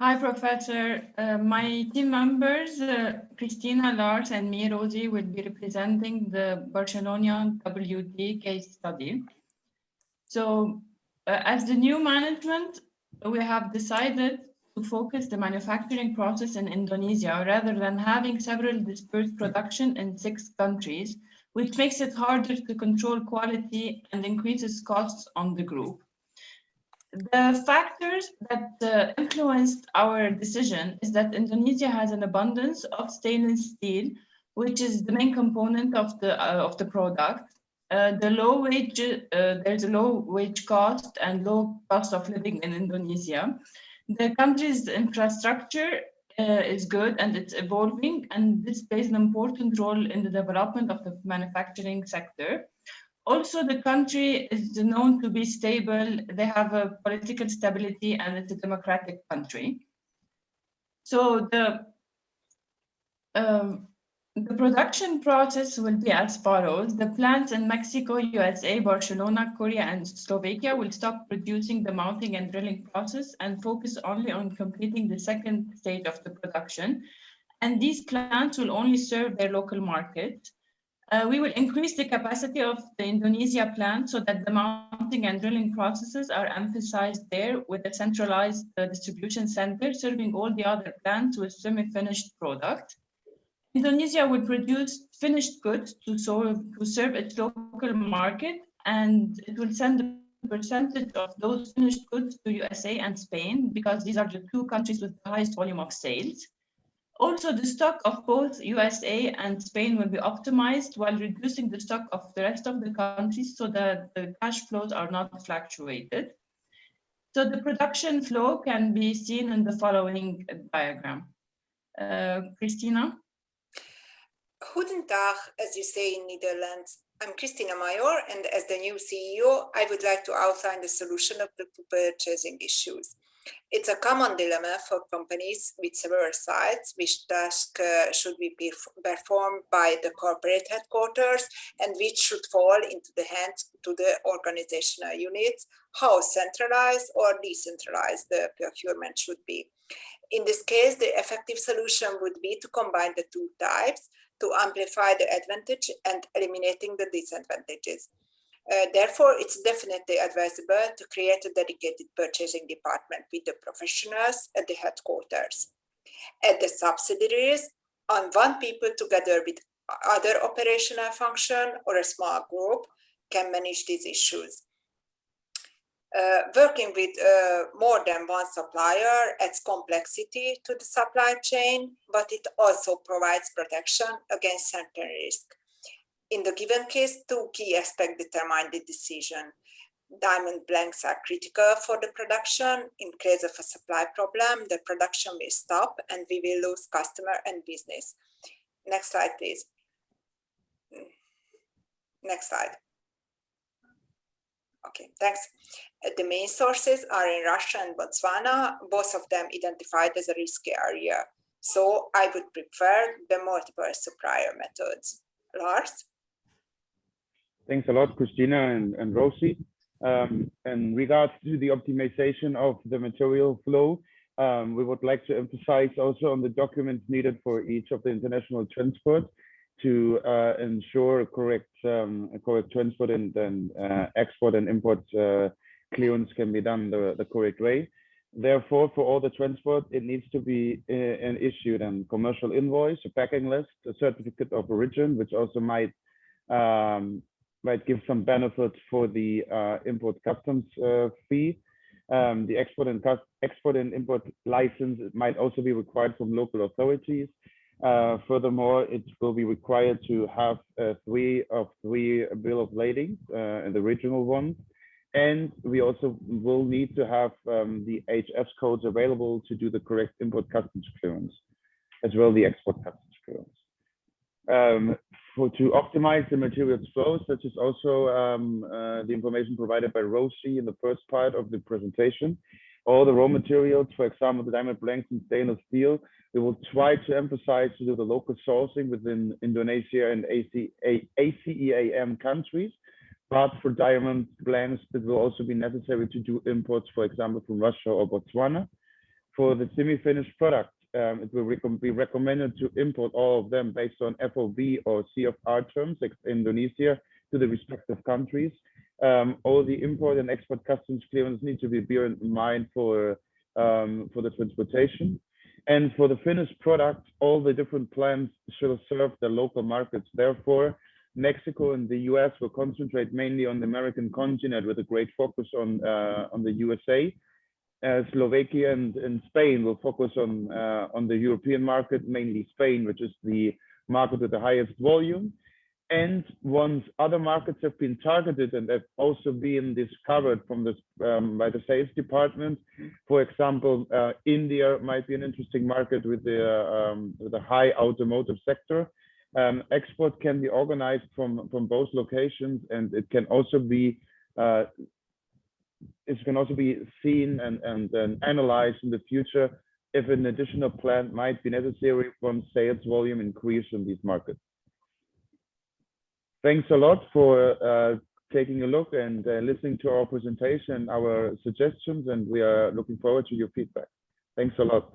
Hi, Professor. My team members, Christina, Lars, and me, Rosie, will be representing the Barcelona WD case study. So, as the new management, we have decided to focus the manufacturing process in Indonesia rather than having several dispersed production in 6 countries, which makes it harder to control quality and increases costs on the group. The factors that influenced our decision is that Indonesia has an abundance of stainless steel, which is the main component of the product. There's a low wage cost and low cost of living in Indonesia. The country's infrastructure is good and it's evolving, and this plays an important role in the development of the manufacturing sector. Also, the country is known to be stable. They have a political stability and it's a democratic country. So the production process will be as follows. The plants in Mexico, USA, Barcelona, Korea, and Slovakia will stop producing the mounting and drilling process and focus only on completing the second stage of the production. And these plants will only serve their local market. We will increase the capacity of the Indonesia plant so that the mounting and drilling processes are emphasized there with a centralized distribution center serving all the other plants with semi-finished product. Indonesia will produce finished goods to serve its local market, and it will send a percentage of those finished goods to USA and Spain because these are the 2 countries with the highest volume of sales. Also, the stock of both USA and Spain will be optimized while reducing the stock of the rest of the countries so that the cash flows are not fluctuated. So the production flow can be seen in the following diagram. Christina? Goedendag, as you say in Netherlands. I'm Christina Major, and as the new CEO, I would like to outline the solution of the purchasing issues. It's a common dilemma for companies with several sites, which task should be performed by the corporate headquarters and which should fall into the hands to the organizational units, how centralized or decentralized the procurement should be. In this case, the effective solution would be to combine the 2 types to amplify the advantage and eliminating the disadvantages. Therefore, it's definitely advisable to create a dedicated purchasing department with the professionals at the headquarters. At the subsidiaries, on 1 people together with other operational function or a small group can manage these issues. Working with more than 1 supplier adds complexity to the supply chain, but it also provides protection against certain risk. In the given case, 2 key aspects determine the decision. Diamond blanks are critical for the production. In case of a supply problem, the production will stop and we will lose customer and business. Next slide, please. Next slide. Okay, thanks. The main sources are in Russia and Botswana, both of them identified as a risky area. So I would prefer the multiple supplier methods. Lars? Thanks a lot, Christina and Rosie. In regards to the optimization of the material flow, we would like to emphasize also on the documents needed for each of the international transport to ensure a correct transport and then export and import clearance can be done the correct way. Therefore, for all the transport, it needs to be issued a commercial invoice, a packing list, a certificate of origin, which also might give some benefits for the import customs fee. The export and import license might also be required from local authorities. Furthermore, it will be required to have 3 of 3 bill of lading, and the original one. And we also will need to have the HS codes available to do the correct import customs clearance, as well the export customs clearance. To optimize the materials flow, such as also the information provided by Rosie in the first part of the presentation, all the raw materials, for example, the diamond blanks and stainless steel, we will try to emphasize to do the local sourcing within Indonesia and ASEAN countries. But for diamond blanks, it will also be necessary to do imports, for example, from Russia or Botswana. For the semi-finished product, it will be recommended to import all of them based on FOB or CFR terms, like Indonesia, to the respective countries. All the import and export customs clearance need to be bear in mind for the transportation. And for the finished product, all the different plants should serve the local markets. Therefore, Mexico and the US will concentrate mainly on the American continent with a great focus on the USA. Slovakia and Spain will focus on the European market, mainly Spain, which is the market with the highest volume. And once other markets have been targeted and have also been discovered from this by the sales department, for example, India might be an interesting market with the high automotive sector. Export can be organized from both locations, and it can also be seen and analyzed in the future if an additional plant might be necessary once sales volume increase in these markets. Thanks a lot for taking a look and listening to our presentation, our suggestions, and we are looking forward to your feedback. Thanks a lot.